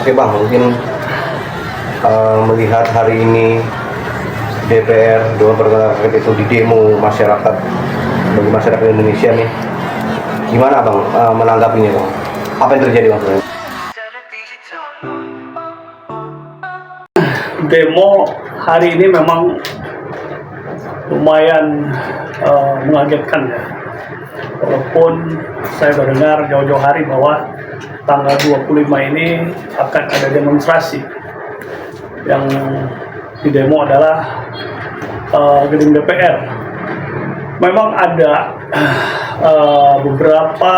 Oke Bang, mungkin melihat hari ini DPR Dewan Perwakilan Rakyat itu di demo masyarakat, bagi masyarakat Indonesia nih, gimana Bang menanggapinya Bang? Apa yang terjadi Bang? Demo hari ini memang lumayan mengagetkan ya. Walaupun saya sudah dengar jauh-jauh hari bahwa tanggal 25 ini akan ada demonstrasi. Yang di demo adalah gedung DPR. Memang ada beberapa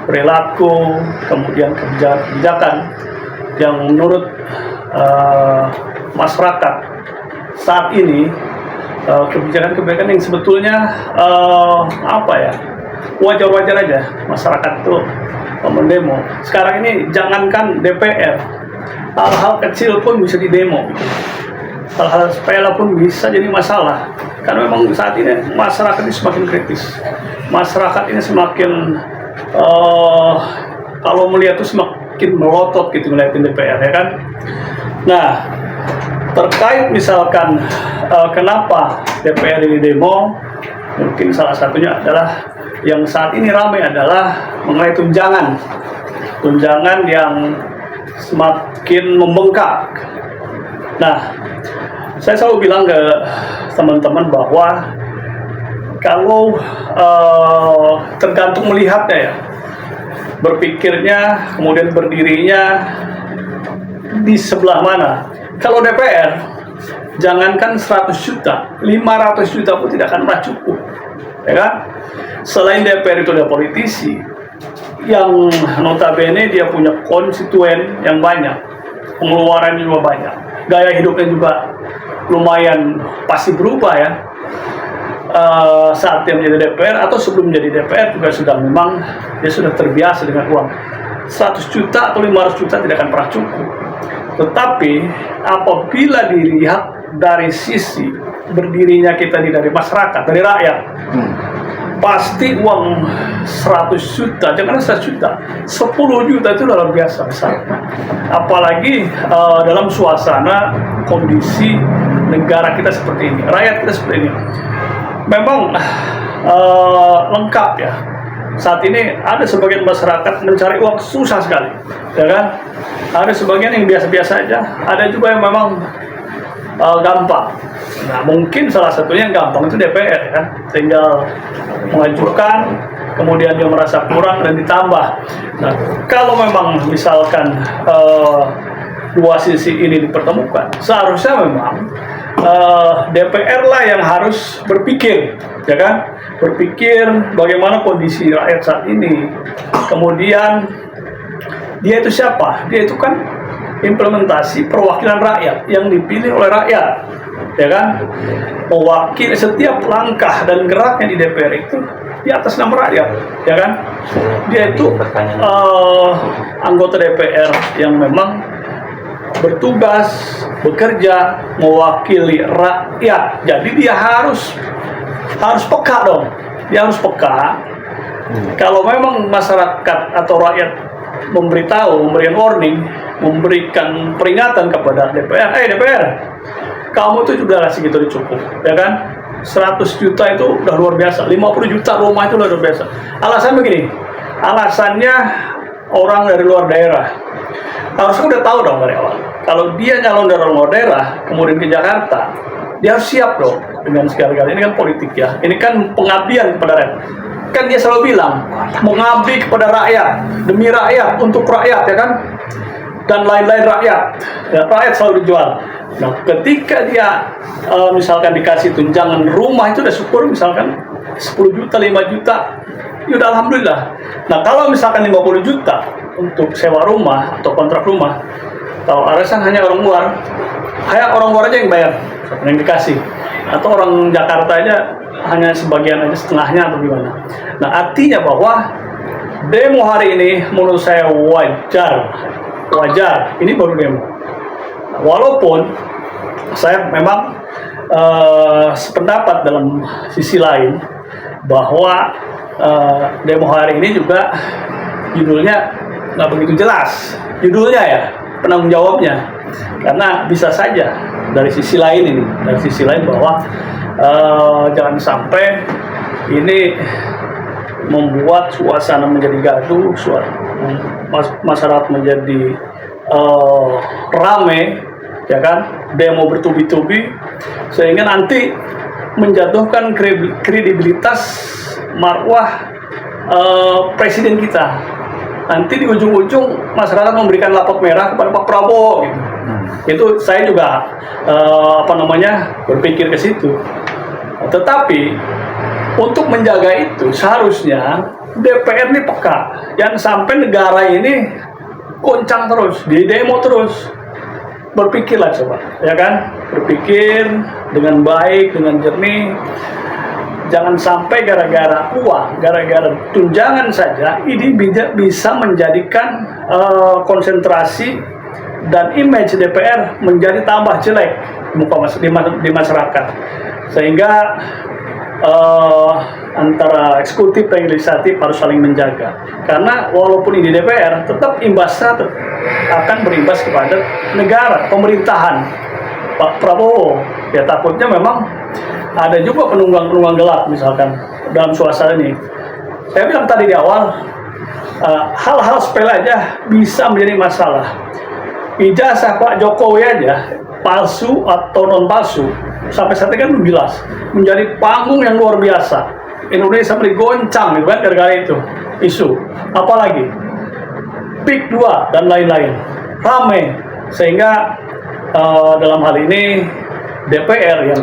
perilaku, kemudian kebijakan yang menurut masyarakat saat ini, kebijakan-kebijakan yang sebetulnya wajar-wajar aja masyarakat itu mendemo. Sekarang ini jangankan DPR, hal-hal kecil pun bisa didemo, hal-hal sepele pun bisa jadi masalah. Karena memang saat ini masyarakat ini semakin kritis, masyarakat ini semakin kalau melihat itu semakin melotot gitu melihatin DPR ya kan. Nah, terkait misalkan kenapa DPR ini demo, mungkin salah satunya adalah yang saat ini ramai adalah mengenai tunjangan yang semakin membengkak. Nah, saya selalu bilang ke teman-teman bahwa kalau tergantung melihatnya ya, berpikirnya kemudian berdirinya di sebelah mana. Kalau DPR, jangankan 100 juta, 500 juta pun tidak akan pernah cukup, ya kan? Selain DPR itu ada politisi yang notabene dia punya konstituen yang banyak, pengeluaran juga banyak, gaya hidupnya juga lumayan pasti berubah ya. Saat dia menjadi DPR atau sebelum menjadi DPR juga sudah memang dia sudah terbiasa dengan uang. 100 juta atau 500 juta tidak akan pernah cukup. Tetapi apabila dilihat dari sisi berdirinya kita dari masyarakat, dari rakyat, pasti uang 100 juta, jangan 100 juta, 10 juta itu luar biasa besar. Apalagi dalam suasana kondisi negara kita seperti ini, rakyat kita seperti ini. Memang lengkap ya. Saat ini ada sebagian masyarakat mencari uang susah sekali, ya kan? Ada sebagian yang biasa-biasa aja, ada juga yang memang gampang. Nah, mungkin salah satunya yang gampang itu DPR, ya kan? Tinggal mengajukan, kemudian dia merasa kurang dan ditambah. Nah, kalau memang misalkan dua sisi ini dipertemukan, seharusnya memang DPR lah yang harus berpikir, ya kan? Berpikir bagaimana kondisi rakyat saat ini. Kemudian dia itu siapa? Dia itu kan implementasi perwakilan rakyat yang dipilih oleh rakyat, ya kan? Mewakili setiap langkah dan geraknya di DPR itu di atas nama rakyat, ya kan? Dia itu anggota DPR yang memang bertugas, bekerja, mewakili rakyat. Jadi dia harus peka dong. Dia harus peka. Kalau memang masyarakat atau rakyat memberikan warning, memberikan peringatan kepada DPR, DPR, kamu itu sudah segitu cukup, ya kan? 100 juta itu udah luar biasa, 50 juta rumah itu luar biasa. Alasan begini, alasannya orang dari luar daerah harusnya udah tahu dong dari awal. Kalau dia nyalon dari luar daerah, kemudian ke Jakarta, dia harus siap dong dengan segala-galanya. Ini kan politik ya, ini kan pengabdian kepada rakyat. Kan dia selalu bilang, mengabdi kepada rakyat, demi rakyat, untuk rakyat, ya kan? Dan lain-lain rakyat, ya, rakyat selalu dijual. Nah, ketika dia misalkan dikasih tunjangan rumah itu udah syukur, misalkan 10 juta, 5 juta, ya udah alhamdulillah. Nah, kalau misalkan 50 juta untuk sewa rumah atau kontrak rumah, kalau alasan hanya orang luar aja yang bayar, yang dikasih, atau orang Jakarta aja hanya sebagian aja, setengahnya atau gimana. Nah, artinya bahwa demo hari ini menurut saya wajar. Ini baru demo. Walaupun saya memang sependapat dalam sisi lain bahwa demo hari ini juga judulnya nggak begitu jelas, judulnya ya, penanggung jawabnya. Karena bisa saja dari sisi lain bahwa jangan sampai ini membuat suasana menjadi gaduh, masyarakat menjadi rame, ya kan, demo bertubi-tubi, sehingga nanti menjatuhkan kredibilitas marwah presiden kita. Nanti di ujung-ujung masyarakat memberikan lapor merah kepada Pak Prabowo gitu. Itu saya juga berpikir ke situ. Tetapi untuk menjaga itu seharusnya DPR ini peka, jangan sampai negara ini goncang terus, di demo terus. Berpikirlah coba, ya kan? Berpikir dengan baik, dengan jernih. Jangan sampai gara-gara uang, gara-gara tunjangan saja ini bisa menjadikan konsentrasi dan image DPR menjadi tambah jelek di masyarakat. Sehingga antara eksekutif dan legislatif harus saling menjaga. Karena walaupun ini DPR, tetap imbasnya akan berimbas kepada negara, pemerintahan Pak Prabowo. Ya takutnya memang ada juga penunggang gelap misalkan dalam suasana ini. Saya bilang tadi di awal, hal-hal sepele aja bisa menjadi masalah. Ijazah Pak Jokowi aja, palsu atau non palsu, sampai saat ini kan belum jelas, menjadi panggung yang luar biasa. Indonesia goncang gitu kan gara-gara itu isu. Apalagi PIK 2 dan lain-lain ramai, sehingga dalam hal ini DPR yang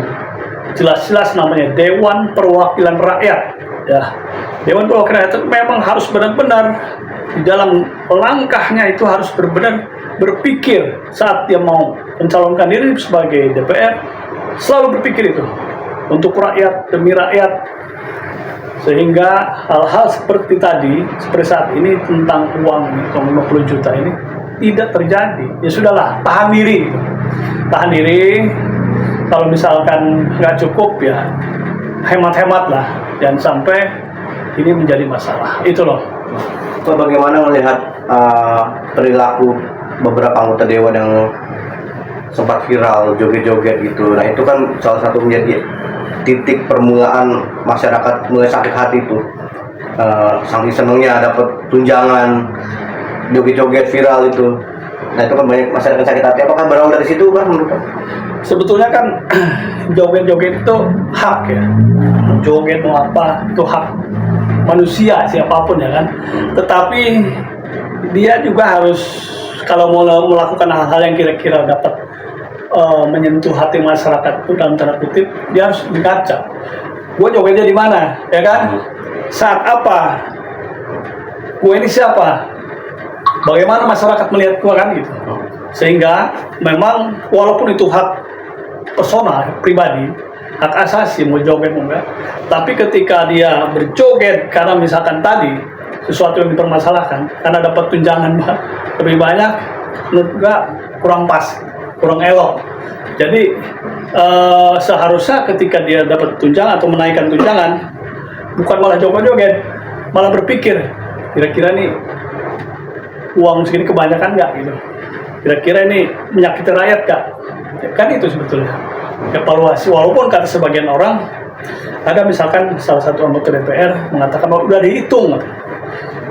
jelas-jelas namanya Dewan Perwakilan Rakyat, ya, Dewan Perwakilan Rakyat itu memang harus benar-benar di dalam langkahnya itu harus benar-benar berpikir saat dia mau mencalonkan diri sebagai DPR, selalu berpikir itu untuk rakyat, demi rakyat, sehingga hal-hal seperti tadi, seperti saat ini tentang uang 50 juta ini tidak terjadi. Ya sudahlah, tahan diri, tahan diri. Kalau misalkan nggak cukup ya hemat-hemat lah, jangan sampai ini menjadi masalah. Itu loh. Bagaimana melihat perilaku beberapa anggota dewan yang sempat viral joget-joget gitu? Nah itu kan salah satu menjadi titik permulaan masyarakat mulai sakit hati itu. Saking senengnya dapat tunjangan, joget-joget viral itu. Nah itu kan banyak masyarakat sakit hati. Apakah berawal dari situ kan menurut Pak? Sebetulnya kan joget-joget itu hak ya, joget mau apa itu hak manusia siapapun ya kan. Tetapi dia juga harus kalau mau melakukan hal-hal yang kira-kira dapat menyentuh hati masyarakat itu dalam tanda kutip, dia harus dikaca. Gue jogetnya di mana, ya kan? Saat apa? Gue ini siapa? Bagaimana masyarakat melihat gue kan gitu. Sehingga memang walaupun itu hak personal, pribadi, hak asasi mau joget mau enggak, tapi ketika dia berjoget karena misalkan tadi sesuatu yang dipermasalahkan karena dapat tunjangan lebih banyak, menurut gua kurang pas, kurang elok. Jadi seharusnya ketika dia dapat tunjangan atau menaikkan tunjangan, bukan malah joget-joget, malah berpikir kira-kira nih uang segini kebanyakan nggak gitu, kira-kira ini menyakiti rakyat nggak, kan itu sebetulnya evaluasi. Walaupun kata sebagian orang, ada misalkan salah satu anggota DPR mengatakan bahwa udah dihitung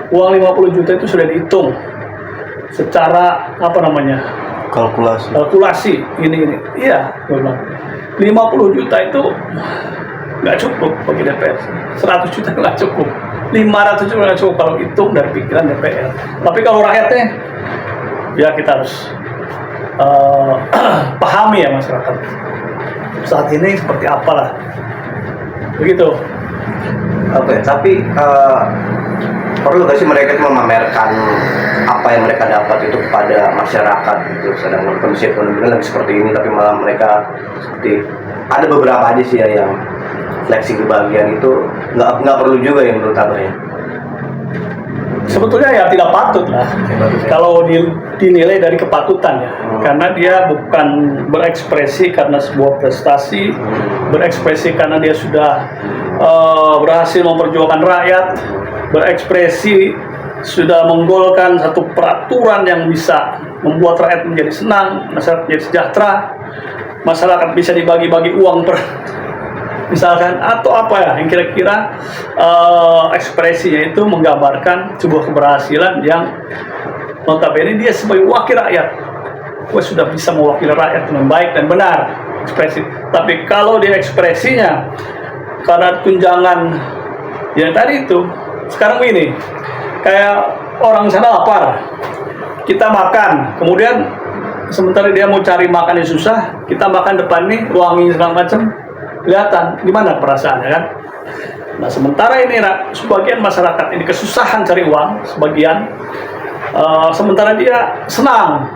uang 50 juta itu sudah dihitung secara kalkulasi ini iya, gue bilang 50 juta itu nggak cukup bagi DPR, 100 juta nggak cukup, 500 juta nggak cukup kalau hitung dari pikiran DPR. Tapi kalau rakyatnya ya kita harus pahami ya masyarakat saat ini seperti apalah begitu. Oke, tapi perlu nggak sih mereka itu memamerkan apa yang mereka dapat itu kepada masyarakat gitu, sedangkan kondisi ekonomi lagi seperti ini, tapi malah mereka seperti ada beberapa aja sih ya yang flexing kebahagiaan itu nggak perlu juga yang menurut abah ya. Sebetulnya ya tidak patut lah kalau dinilai dari kepatutan ya, karena dia bukan berekspresi karena sebuah prestasi, berekspresi karena dia sudah berhasil memperjuangkan rakyat, berekspresi sudah menggolkan satu peraturan yang bisa membuat rakyat menjadi senang, masyarakat menjadi sejahtera, masyarakat bisa dibagi-bagi uang per misalkan, atau apa ya yang kira-kira ekspresinya itu menggambarkan sebuah keberhasilan yang notabene dia sebagai wakil rakyat, sudah bisa mewakili rakyat dengan baik dan benar ekspresi. Tapi kalau dia ekspresinya karena tunjangan yang tadi itu, sekarang ini kayak orang sana lapar, kita makan, kemudian sementara dia mau cari makan yang susah, kita makan depan nih, wangi segala macam, kelihatan gimana perasaannya kan. Nah sementara ini sebagian masyarakat ini kesusahan cari uang, sebagian sementara dia senang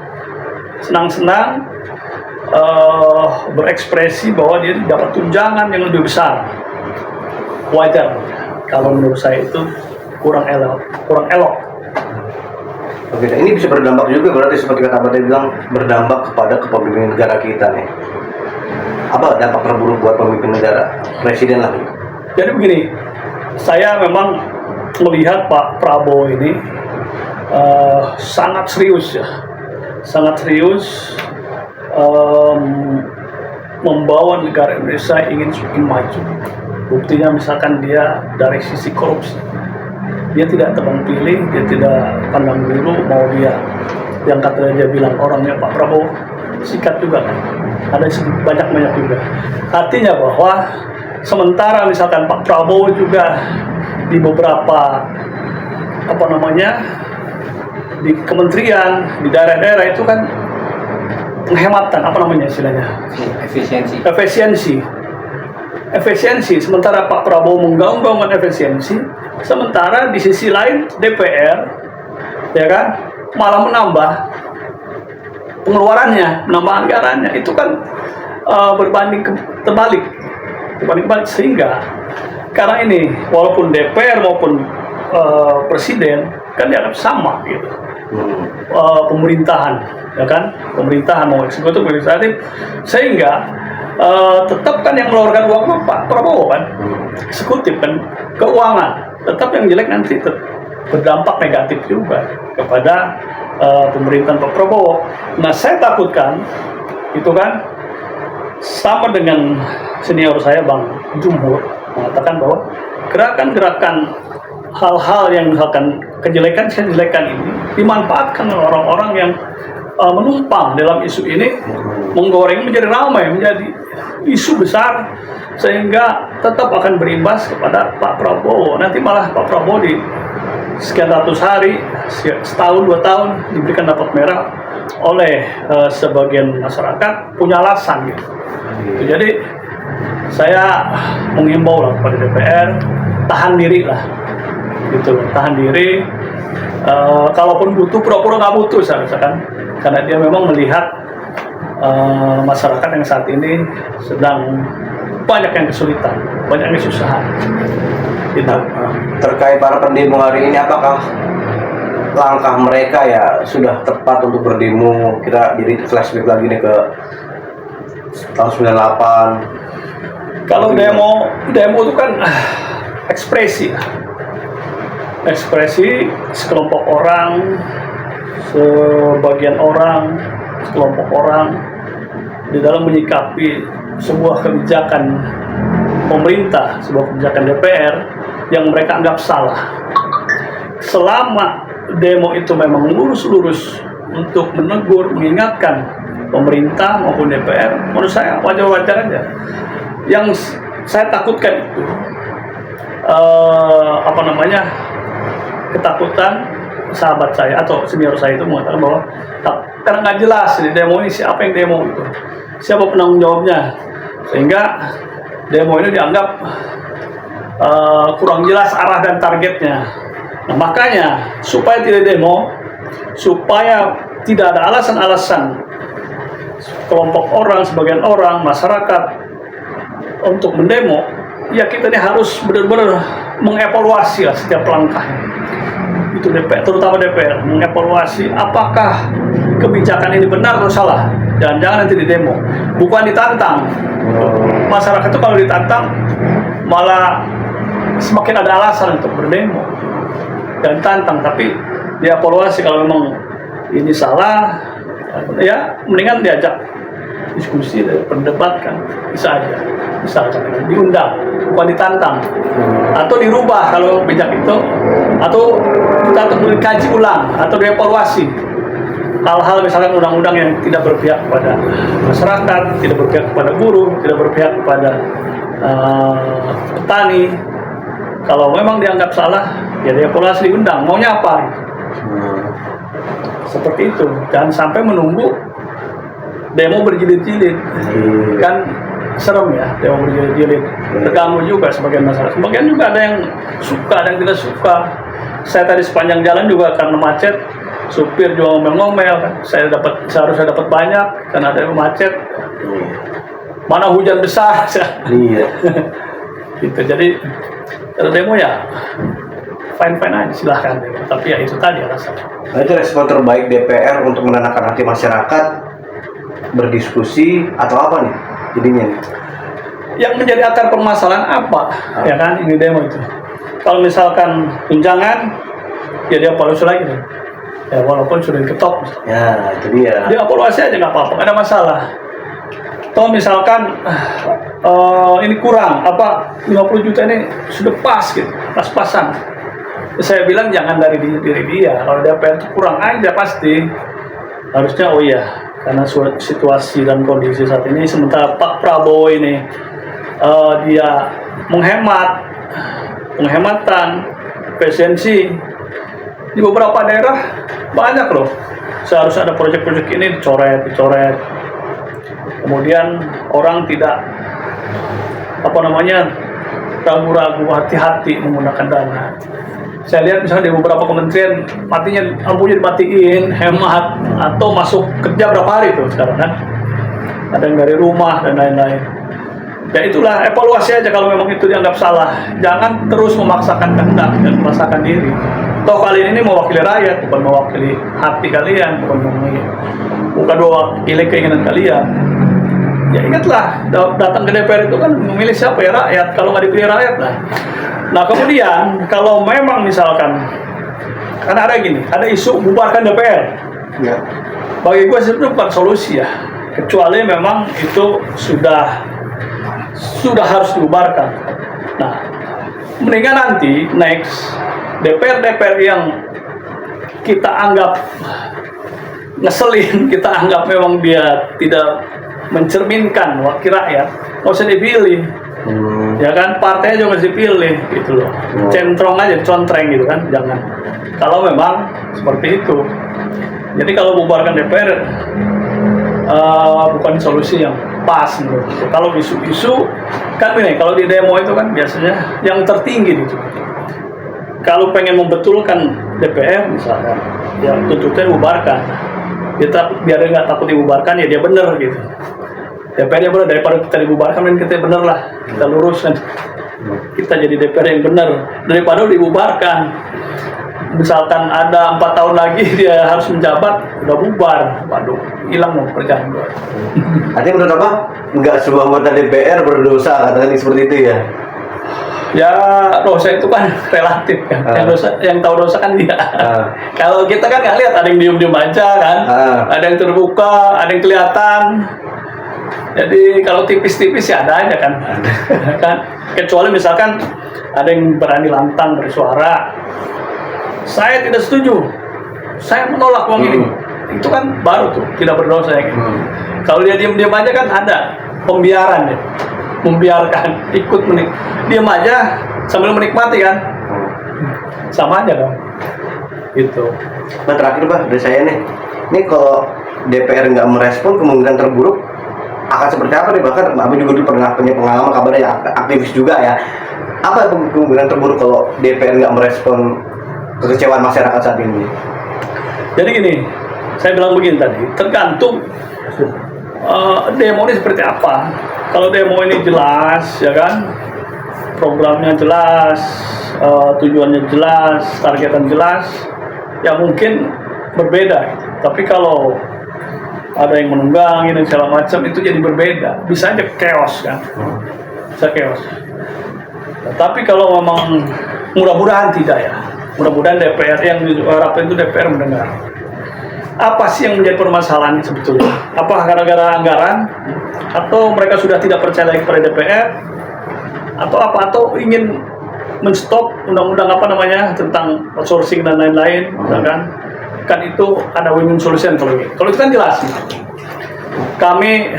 berekspresi bahwa dia dapat tunjangan yang lebih besar. Wajar kalau menurut saya itu kurang elok. Oke, nah ini bisa berdampak juga berarti seperti kata Abah bilang, berdampak kepada kepemimpinan negara kita nih. Apa dampak terburuk buat pemimpin negara, presiden lah? Jadi begini, saya memang melihat Pak Prabowo ini sangat serius membawa negara Indonesia ingin semakin maju. Buktinya misalkan dia dari sisi korupsi, dia tidak tebang pilih, dia tidak pandang bulu, mau dia yang katanya dia bilang orangnya Pak Prabowo sikat juga kan, ada banyak juga. Artinya bahwa sementara misalkan Pak Prabowo juga di beberapa di kementerian, di daerah-daerah itu kan penghematan istilahnya efisiensi. Sementara Pak Prabowo menggaung-gaungkan efisiensi, sementara di sisi lain DPR ya kan malah menambah pengeluarannya, menambah anggarannya. Itu kan terbalik, sehingga karena ini walaupun DPR maupun presiden kan dianggap sama gitu. Pemerintahan ya kan, pemerintahan mau eksekutif legislatif, sehingga tetap kan yang mengeluarkan uang Pak Prabowo kan, eksekutif kan, keuangan, tetap yang jelek nanti berdampak negatif juga kepada pemerintahan Pak Prabowo. Nah saya takutkan itu kan sama dengan senior saya Bang Jumhur mengatakan bahwa gerakan-gerakan hal-hal yang misalkan kejelekan ini dimanfaatkan oleh orang-orang yang menumpang dalam isu ini, menggoreng menjadi ramai, menjadi isu besar, sehingga tetap akan berimbas kepada Pak Prabowo. Nanti malah Pak Prabowo di sekian ratus hari, setahun 2 tahun diberikan dapat merah oleh sebagian masyarakat punya alasan gitu. Jadi saya menghimbau lah kepada DPR, tahan diri lah gitu, tahan diri. Kalaupun butuh, pura-pura nggak butuh misalkan, karena dia memang melihat masyarakat yang saat ini sedang banyak yang kesulitan, banyak yang kesusahan gitu. Terkait para pendemo hari ini, apakah langkah mereka ya sudah tepat untuk berdemo? Kita jadi flashback lagi nih ke tahun 98. Kalau demo itu kan ekspresi sekelompok orang, sekelompok orang di dalam menyikapi sebuah kebijakan pemerintah, sebuah kebijakan DPR yang mereka anggap salah. Selama demo itu memang lurus untuk menegur, mengingatkan pemerintah maupun DPR, menurut saya wajar-wajar aja. Yang saya takutkan itu ketakutan sahabat saya atau senior saya itu mengatakan bahwa karena nggak jelas di demo ini siapa yang demo itu, siapa penanggung jawabnya, sehingga demo ini dianggap kurang jelas arah dan targetnya. Nah, makanya supaya tidak demo, supaya tidak ada alasan-alasan kelompok orang, sebagian orang, masyarakat untuk mendemo, ya kita ini harus benar-benar mengevaluasi lah setiap langkahnya. Itu DPR, terutama DPR, mengevaluasi apakah kebijakan ini benar atau salah. Jangan-jangan nanti di demo, bukan ditantang. Masyarakat itu kalau ditantang malah semakin ada alasan untuk berdemo. dan tantang, tapi dievaluasi kalau memang ini salah, ya mendingan diajak diskusi, perdebatkan, bisa aja, misalkan diundang, bukan ditantang, atau dirubah kalau bijak itu, atau kita dikaji ulang atau dievaluasi hal-hal misalkan undang-undang yang tidak berpihak kepada masyarakat, tidak berpihak kepada buruh, tidak berpihak kepada petani. Kalau memang dianggap salah, ya dievaluasi, diundang, maunya apa? Seperti itu. Jangan sampai menunggu demo berjilid-jilid. Kan serem ya, demo berjilid-jilid. Terganggu juga sebagian masyarakat. Sebagian juga ada yang suka, ada yang tidak suka. Saya tadi sepanjang jalan juga karena macet, supir juga ngomel-ngomel kan. Seharusnya dapat banyak karena ada yang macet. Mana hujan besar. Iya. Gitu. Jadi kalau demo ya fine aja, silahkan. Tapi ya itu tadi alasannya. Nah, itu respon terbaik DPR untuk menenangkan hati masyarakat, berdiskusi atau apa nih jadinya? Yang menjadi akar permasalahan apa? Ya kan, ini demo itu. Kalau misalkan tunjangan, ya dia evaluasi lagi nih. Ya walaupun sudah diketok. Ya, itu dia. Dia evaluasi aja nggak apa-apa, nggak ada masalah. Atau misalkan ini kurang, 50 juta ini sudah pas gitu, pas-pasan. Saya bilang jangan dari diri dia. Kalau DPR itu kurang aja pasti. Harusnya oh iya, karena situasi dan kondisi saat ini, sementara Pak Prabowo ini dia penghematan efisiensi di beberapa daerah banyak loh. Seharusnya ada proyek-proyek ini dicoret. Kemudian orang tidak ragu-ragu, hati-hati menggunakan dana. Saya lihat misalnya di beberapa kementerian lampunya dimatiin, hemat, atau masuk kerja berapa hari tuh sekarang kan. Ada yang dari rumah dan lain-lain. Ya itulah, evaluasi aja kalau memang itu dianggap salah. Jangan terus memaksakan kehendak dan memaksakan diri. Toh kalian ini mewakili rakyat, bukan mewakili hati kalian, bukan mewakili keinginan kalian. Ya ingatlah, datang ke DPR itu kan memilih siapa ya, rakyat. Kalau nggak dipilih rakyat lah. Nah kemudian kalau memang misalkan, karena ada isu bubarkan DPR. Ya. Bagi gue sebenarnya bukan solusi ya, kecuali memang itu sudah harus dibubarkan. Nah, mendingan nanti next DPR yang kita anggap ngeselin, kita anggap memang dia tidak mencerminkan wakil rakyat, nggak usah dipilih. Ya kan, partainya juga masih pilih gitu loh. Centrong aja, contreng gitu kan, jangan. Kalau memang seperti itu. Jadi kalau bubarkan DPR bukan solusi yang pas menurutku. Kalau isu-isu kan ini, kalau di demo itu kan biasanya yang tertinggi gitu. Kalau pengen membetulkan DPR misalkan, ya tuntutnya dibubarkan. Biar dia nggak takut dibubarkan, ya dia benar gitu. DPR yang benar, daripada kita dibubarkan, dan kita benar lah, kita luruskan. Kita jadi DPR yang benar daripada dibubarkan. Misalkan ada 4 tahun lagi dia harus menjabat, udah bubar, waduh, hilang dong kerjaan gue. Artinya menurut apa? Enggak semua anggota DPR berdosa, katakan seperti itu ya? Ya dosa itu kan relatif kan. Yang tahu dosa kan dia. Kalau kita kan nggak lihat, ada yang diem aja kan, ada yang terbuka, ada yang kelihatan. Jadi kalau tipis-tipis ya ada aja kan. Kan kecuali misalkan ada yang berani lantang bersuara, saya tidak setuju, saya menolak uang ini. Itu kan baru tuh tidak berdosa ya. Kalau dia diem aja kan ada pembiaran ya. Membiarkan ikut diam aja sambil menikmati kan, sama aja dong gitu. Nah terakhir Pak dari saya nih, ini kalau DPR nggak merespon, kemungkinan terburuk akan seperti apa nih? Bahkan Abang juga dulu pernah punya pengalaman, kabarnya ya, aktivis juga ya. Apa kemungkinan terburuk kalau DPR nggak merespon kekecewaan masyarakat saat ini? Jadi gini, saya bilang begini tadi, tergantung demo ini seperti apa. Kalau demo ini jelas, ya kan, programnya jelas, tujuannya jelas, targetan jelas, ya mungkin berbeda. Tapi kalau ada yang menunggangi dan segala macam, itu jadi berbeda. Bisa aja chaos kan, bisa chaos. Tapi kalau memang mudah-mudahan tidak ya, Mudah-mudahan DPR yang diharapkan itu DPR mendengar. Apa sih yang menjadi permasalahan sebetulnya? Apa gara-gara anggaran? Atau mereka sudah tidak percaya lagi kepada DPR? Atau apa? Atau ingin menstop undang-undang apa namanya tentang outsourcing dan lain-lain, kan itu ada win-win solution kalau itu kan jelas. Kami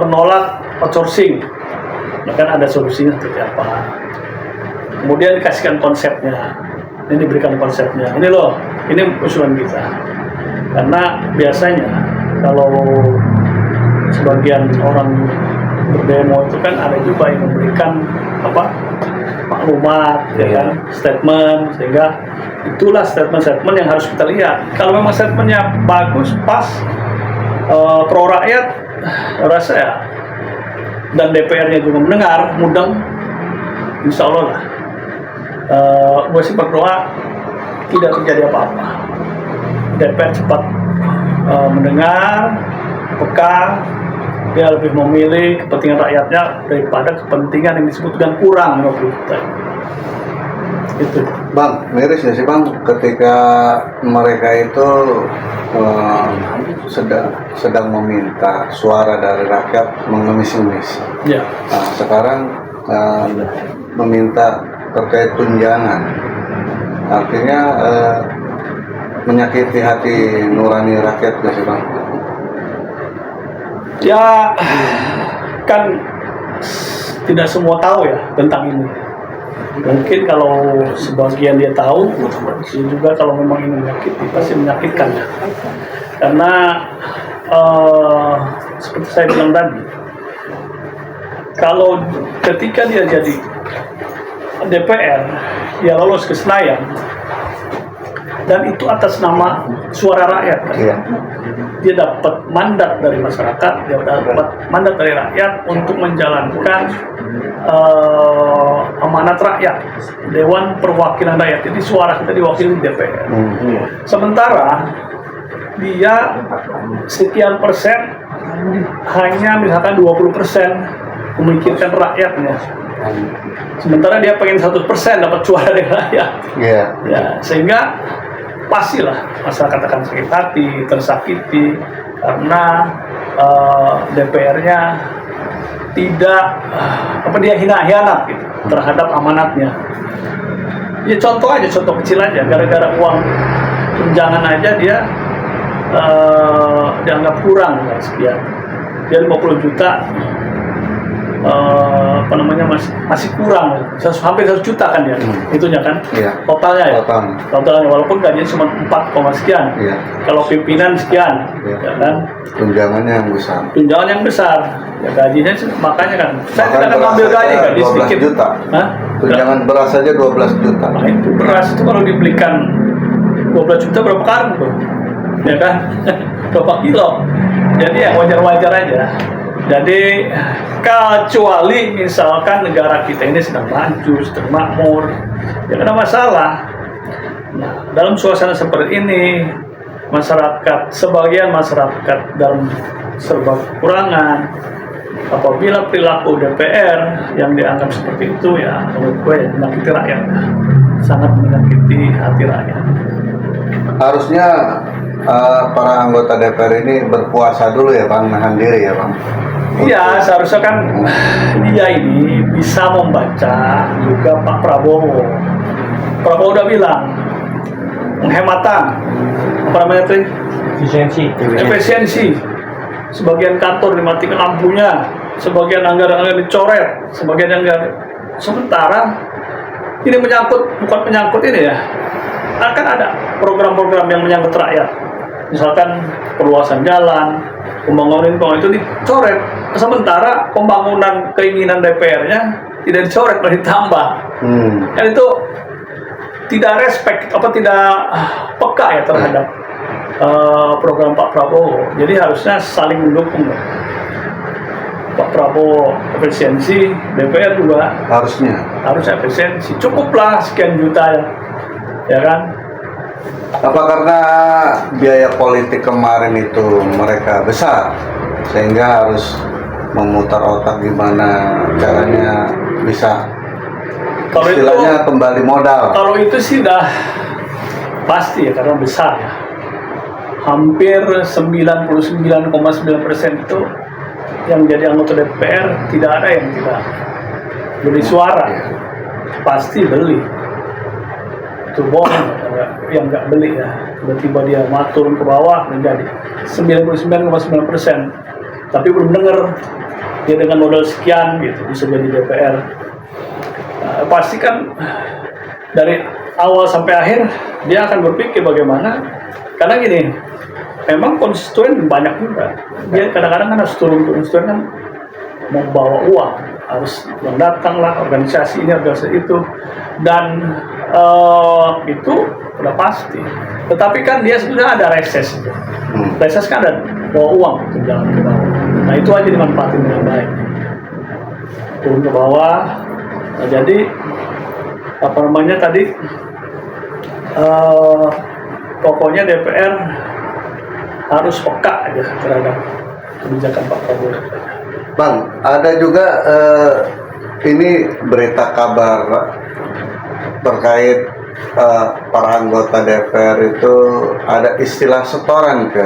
menolak outsourcing, kan ada solusinya seperti apa. Kemudian dikasihkan konsepnya, ini diberikan konsepnya. Ini loh, ini usulan kita. Karena biasanya kalau sebagian orang berdemo itu kan ada juga yang memberikan maklumat, ya kan, statement, sehingga itulah statement-statement yang harus kita lihat. Kalau memang statementnya bagus, pas, pro rakyat, rasa ya, dan DPR-nya juga mendengar, mudeng, insya Allah lah. Gue sih berdoa tidak terjadi apa-apa. DPR cepat mendengar, peka, dia lebih memilih kepentingan rakyatnya daripada kepentingan yang disebut dengan kurang menurut kita. Itu. Bang, miris ya sih Bang, ketika mereka itu sedang meminta suara dari rakyat mengemis-ngemis. Ya. Nah, sekarang meminta terkait tunjangan, artinya menyakiti hati nurani rakyat nggak sih Bang? Ya, kan tidak semua tahu ya tentang ini. Mungkin kalau sebagian dia tahu, dia juga kalau memang ini menyakiti, pasti menyakitkan ya. Karena seperti saya bilang tadi, kalau ketika dia jadi DPR, dia lolos ke Senayan, dan itu atas nama suara rakyat kan? Iya. Dia dapat mandat dari masyarakat, dia dapat mandat dari rakyat untuk menjalankan amanat rakyat, Dewan Perwakilan Rakyat. Jadi suara kita diwakili di DPR. Sementara dia sekian persen, hanya misalkan 20% memikirkan rakyatnya. Sementara dia pengen 100% dapat suara dari rakyat. Iya. Ya, sehingga pastilah masyarakat akan sakit hati, tersakiti karena DPR-nya tidak dia hina-hianat gitu, terhadap amanatnya. Ya contoh kecil aja, gara-gara uang tunjangan aja dia dianggap kurang ya, sekian. Dia 50 juta masih kurang, hampir 1 juta kan ya, itunya kan, Iya. totalnya ya, Totalnya. walaupun gajinya cuma 4, sekian, Iya. kalau pimpinan sekian, Iya. ya kan, Tunjangannya yang besar. tunjangan yang besar, ya gajinya makanya kan, saya tidak akan ambil gaji 12 sedikit, juta. Hah? Tunjangan beras saja 12 juta. Nah, itu beras itu kalau dibelikan 12 juta berapa karung tuh, ya kan, berapa kilo, jadi ya wajar-wajar aja. Jadi kecuali misalkan negara kita ini sedang maju, sedang makmur, ya ada masalah. Nah, dalam suasana seperti ini, sebagian masyarakat dalam serba kekurangan. Apabila perilaku DPR yang dianggap seperti itu, ya menurut gue menyakiti rakyat, sangat menyakiti hati rakyat. Harusnya para anggota DPR ini berpuasa dulu ya Bang, nahan diri ya Bang. Iya, seharusnya kan dia ini bisa membaca juga Pak Prabowo. Prabowo udah bilang penghematan, apa namanya tuh? Efisiensi. Sebagian kantor dimatikan lampunya, sebagian anggaran dicoret, sebagian anggaran. Sementara ini bukan menyangkut ini ya. Akan ada program-program yang menyangkut rakyat. Misalkan perluasan jalan, pembangunan itu dicoret. Sementara pembangunan keinginan DPR-nya tidak dicoret, malah ditambah. Dan itu tidak respect, tidak peka ya terhadap program Pak Prabowo. Jadi harusnya saling mendukung. Pak Prabowo efisiensi, DPR juga harusnya efisiensi. Cukuplah sekian juta ya kan. Apa karena biaya politik kemarin itu mereka besar sehingga harus memutar otak gimana caranya bisa Kalau itu, istilahnya kembali modal. kalau itu sih dah pasti ya, karena besar ya. Hampir 99,9% itu yang jadi anggota DPR tidak ada yang tidak beli suara, pasti beli. Itu bohong yang nggak beli ya, tiba-tiba dia turun ke bawah menjadi 99,9%, tapi belum dengar dia dengan modal sekian gitu bisa jadi DPR. Pasti kan dari awal sampai akhir dia akan berpikir bagaimana, karena gini, memang konstituen banyak juga, dia kadang-kadang kan harus turun ke konstituen kan mau bawa uang, harus yang datang lah, organisasi ini, organisasi itu, dan itu udah pasti. Tetapi kan dia sudah ada reses, reses kan ada bawa uang untuk jalan ke bawah. Nah itu aja dimanfaatin dengan baik, turun ke bawah. Nah jadi apa namanya tadi, pokoknya DPR harus peka aja terhadap kebijakan Pak Prabowo. Bang, ada juga ini berita kabar terkait para anggota DPR itu ada istilah setoran ke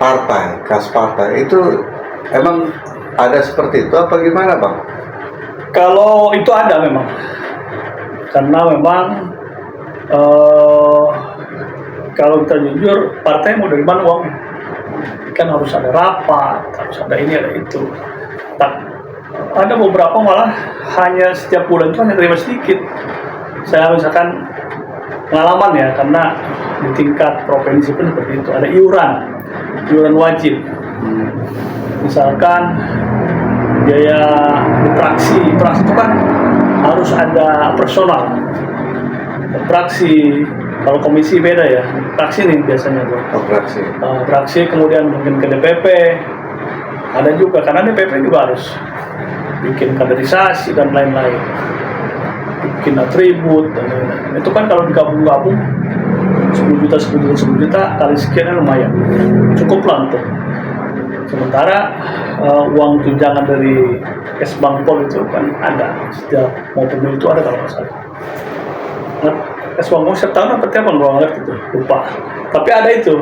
partai, kas partai. Itu emang ada seperti itu apa gimana, Bang? Kalau itu ada memang, karena memang kalau kita jujur, partai mau dari mana uangnya? Kan harus ada rapat, harus ada ini, ada itu. Ada beberapa malah hanya setiap bulan itu hanya terima sedikit. Saya misalkan pengalaman ya, karena di tingkat provinsi pun seperti itu, ada iuran wajib. Misalkan biaya di praksi itu kan harus ada personal. Praksi, kalau komisi beda ya, praksi nih biasanya tuh. Praksi kemudian mungkin ke DPP, ada juga, karena DPP juga harus bikin kaderisasi dan lain-lain, bikin atribut dan lain-lain. Itu kan kalau digabung-gabung 10 juta kali sekian lumayan, cukup lah untuk. Sementara uang tunjangan dari Kesbangpol itu kan ada setiap mau pemilu itu ada kalau nggak salah. Nah, Kesbangpol setiap tahun apa tiap tahun nggak ngerti itu, lupa. Tapi ada itu,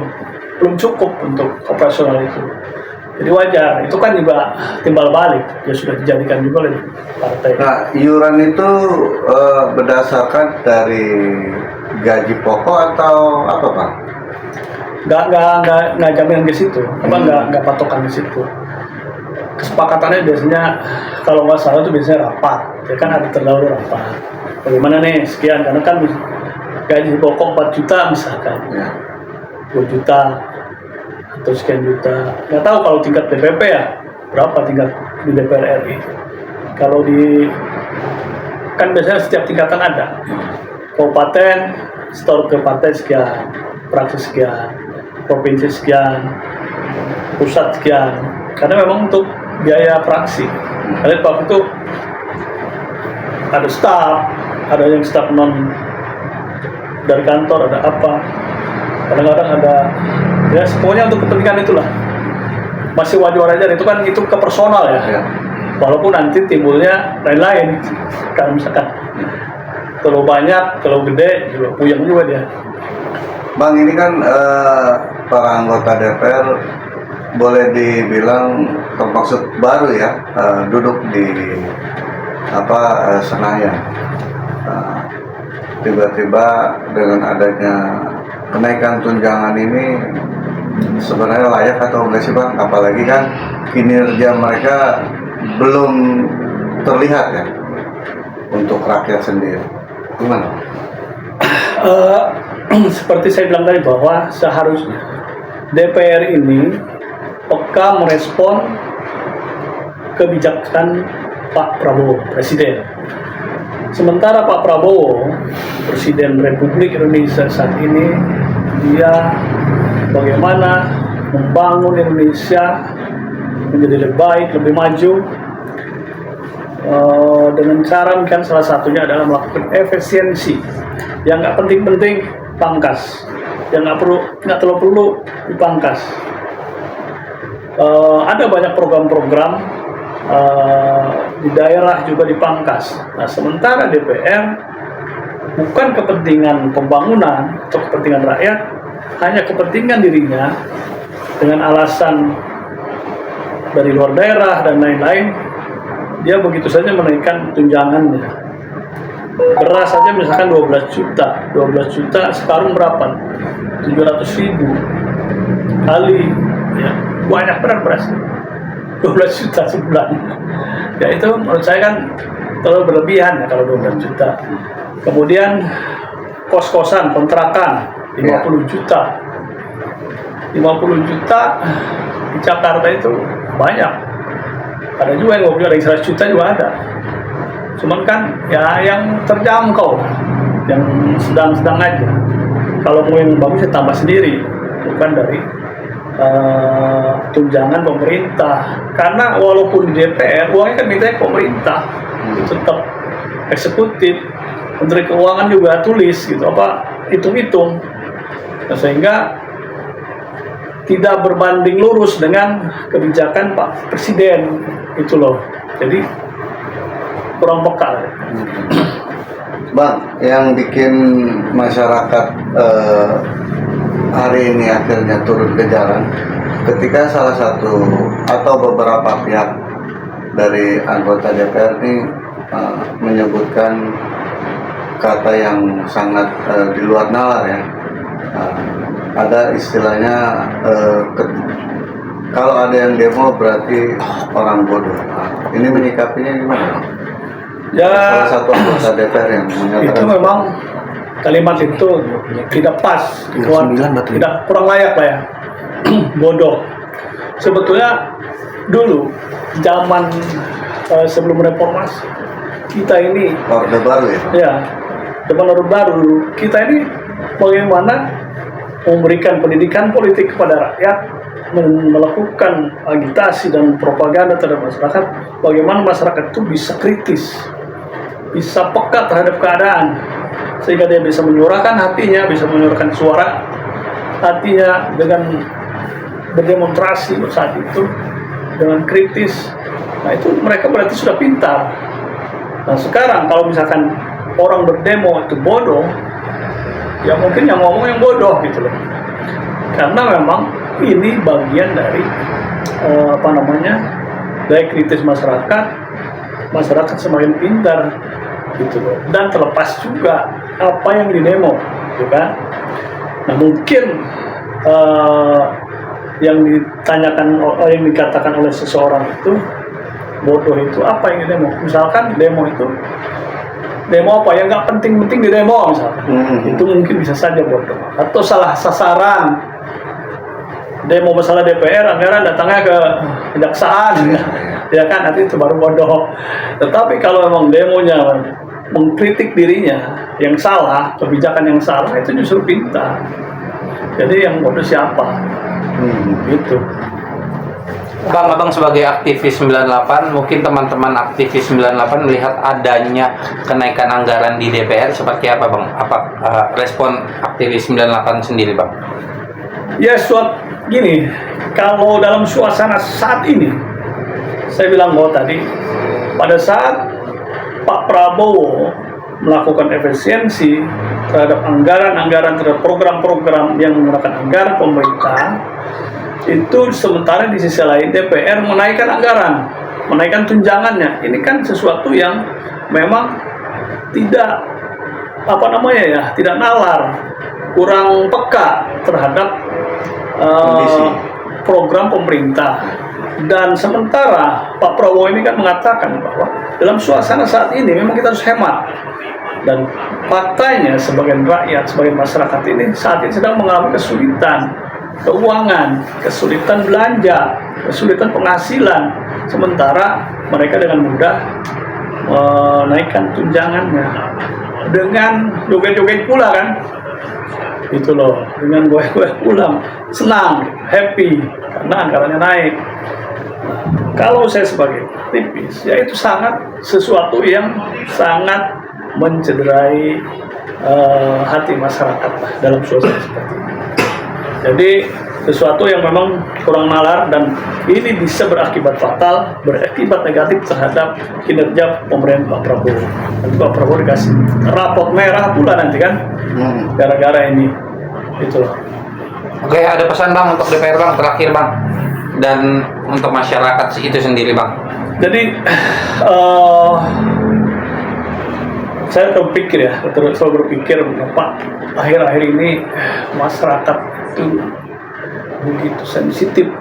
belum cukup untuk operasional itu. Jadi wajar, itu kan juga timbal balik, dia sudah dijadikan juga oleh partai. Nah, iuran itu berdasarkan dari gaji pokok atau apa, Pak? Nggak jaminan di situ, nggak patokan di situ. Kesepakatannya biasanya kalau nggak salah itu biasanya rapat, ya kan ada terdahulu rapat. Bagaimana nih sekian, karena kan gaji pokok 4 juta misalkan, 2 juta atau sekian juta. Nggak tahu kalau tingkat DPP ya berapa tingkat di DPR RI. Kalau di kan biasanya setiap tingkatan ada, kabupaten setor ke partai sekian, praksi sekian, provinsi sekian, pusat sekian, karena memang untuk biaya praksi. Karena waktu itu ada staf, ada yang staf non dari kantor, ada apa, kadang-kadang ada ya semuanya untuk kepentingan itulah. Masih wajar-wajar itu kan, itu ke personal ya. Walaupun nanti timbulnya lain-lain, kalau misalkan terlalu banyak, terlalu gede juga puyeng juga dia. Bang, ini kan para anggota DPR boleh dibilang termaksud baru ya, duduk di Senayan. Tiba-tiba dengan adanya kenaikan tunjangan ini sebenarnya layak atau enggak sih, Bang? Apalagi kan kinerja mereka belum terlihat ya untuk rakyat sendiri. Gimana? Seperti saya bilang tadi bahwa seharusnya DPR ini peka merespon kebijakan Pak Prabowo, Presiden. Sementara Pak Prabowo, Presiden Republik Indonesia saat ini, dia bagaimana membangun Indonesia menjadi lebih baik, lebih maju, dengan cara kan salah satunya adalah melakukan efisiensi. Yang nggak penting-penting pangkas, yang nggak terlalu perlu dipangkas. Ada banyak program-program di daerah juga dipangkas. Nah, sementara DPR bukan kepentingan pembangunan atau kepentingan rakyat, hanya kepentingan dirinya dengan alasan dari luar daerah dan lain-lain, dia begitu saja menaikkan tunjangannya. Beras saja misalkan 12 juta sekarang berapa? 700.000 kali, ya, banyak beras 12 juta sebulan. Ya itu menurut saya kan terlalu berlebihan ya kalau 12 juta. Kemudian kos-kosan, kontrakan 50 juta. 50 juta di Jakarta itu banyak. Ada juga yang ada yang 100 juta juga ada. Cuman kan ya yang terjangkau, yang sedang-sedang aja. Kalau mau yang bagus ya tambah sendiri, bukan dari tunjangan pemerintah. Karena walaupun di DPR uangnya kan minta pemerintah, tetap eksekutif. Menteri Keuangan juga tulis gitu apa hitung-hitung, nah, sehingga tidak berbanding lurus dengan kebijakan Pak Presiden itu loh. Jadi kurang peka. Bang, yang bikin masyarakat hari ini akhirnya turun ke jalan ketika salah satu atau beberapa pihak dari anggota DPR ini menyebutkan kata yang sangat di luar nalar ya. Ada istilahnya kalau ada yang demo berarti orang bodoh. Ini menyikapinya gimana? Ya, salah satu anggota DPR yang menyatakan itu memang kalimat itu tidak pas, tidak kurang layak lah ya. Bodoh. Sebetulnya dulu zaman sebelum reformasi kita ini Orde Baru ya. Zaman Orde Baru kita ini bagaimana memberikan pendidikan politik kepada rakyat, melakukan agitasi dan propaganda terhadap masyarakat, bagaimana masyarakat itu bisa kritis, bisa peka terhadap keadaan, sehingga dia bisa menyuarakan hatinya, bisa menyuarakan suara hatinya dengan berdemonstrasi saat itu dengan kritis. Nah itu mereka berarti sudah pintar. Nah sekarang kalau misalkan orang berdemo itu bodoh, ya mungkin yang ngomong yang bodoh gitu loh. Karena memang ini bagian dari daya kritis masyarakat semakin pintar gitu loh. Dan terlepas juga apa yang didemo, gitu kan. Nah mungkin yang ditanyakan, yang dikatakan oleh seseorang itu bodoh itu apa yang didemo? Misalkan demo itu demo apa yang nggak penting-penting di demo misalkan, itu mungkin bisa saja bodoh. Atau salah sasaran, demo masalah DPR, anggaran datangnya ke kejaksaan, ya kan, nanti itu baru bodoh. Tetapi kalau memang demonya mengkritik dirinya yang salah, kebijakan yang salah, itu justru pintar. Jadi yang bodoh siapa? Gitu. Bang, abang sebagai aktivis 98, mungkin teman-teman aktivis 98 melihat adanya kenaikan anggaran di DPR seperti apa, Bang? Apa respon aktivis 98 sendiri, Bang? Ya, gini, kalau dalam suasana saat ini, saya bilang bahwa tadi, pada saat Pak Prabowo melakukan efisiensi terhadap anggaran-anggaran, terhadap program-program yang menggunakan anggaran pemerintah, itu sementara di sisi lain DPR menaikkan anggaran, menaikkan tunjangannya. Ini kan sesuatu yang memang tidak tidak nalar, kurang peka terhadap program pemerintah. Dan sementara Pak Prabowo ini kan mengatakan bahwa dalam suasana saat ini memang kita harus hemat. Dan faktanya sebagian rakyat, sebagian masyarakat ini saat ini sedang mengalami kesulitan keuangan, kesulitan belanja, kesulitan penghasilan, sementara mereka dengan mudah menaikkan tunjangannya dengan joget-joget pula kan, itu loh, dengan goyang-goyang pulang, senang, happy karena anggarannya naik. Kalau saya sebagai aktivis, ya itu sesuatu yang sangat mencederai hati masyarakat dalam suasana seperti ini. Jadi sesuatu yang memang kurang nalar, dan ini bisa berakibat fatal, berakibat negatif terhadap kinerja pemerintahan Pak Prabowo. Nanti Pak Prabowo dikasih rapot merah pula nanti kan, gara-gara ini. Itu. Oke, ada pesan Bang untuk DPR Bang, terakhir Bang, dan untuk masyarakat itu sendiri Bang. Jadi saya berpikir ya, selalu berpikir Pak, akhir-akhir ini masyarakat itu begitu sensitif,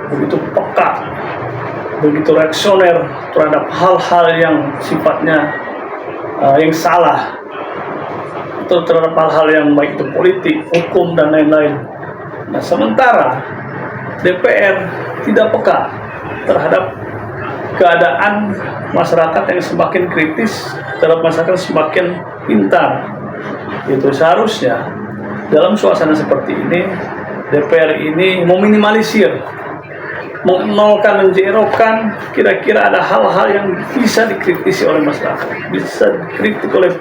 begitu peka, begitu reaksioner terhadap hal-hal yang sifatnya yang salah, atau terhadap hal-hal yang baik itu politik, hukum dan lain-lain. Nah, sementara DPR tidak peka terhadap keadaan masyarakat yang semakin kritis, terhadap masyarakat yang semakin pintar. Itu seharusnya dalam suasana seperti ini, DPR ini meminimalisir, menolkan, menjerokan kira-kira ada hal-hal yang bisa dikritisi oleh masyarakat, bisa dikritik oleh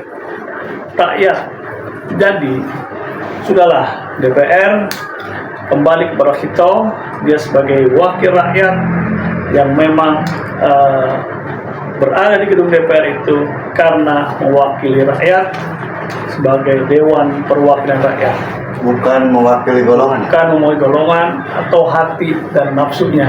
rakyat. Jadi sudahlah, DPR kembali kepada kita, dia sebagai wakil rakyat yang memang berada di gedung DPR itu karena mewakili rakyat sebagai Dewan Perwakilan Rakyat, bukan mewakili golongan. bukan mewakili golongan atau hati dan nafsunya.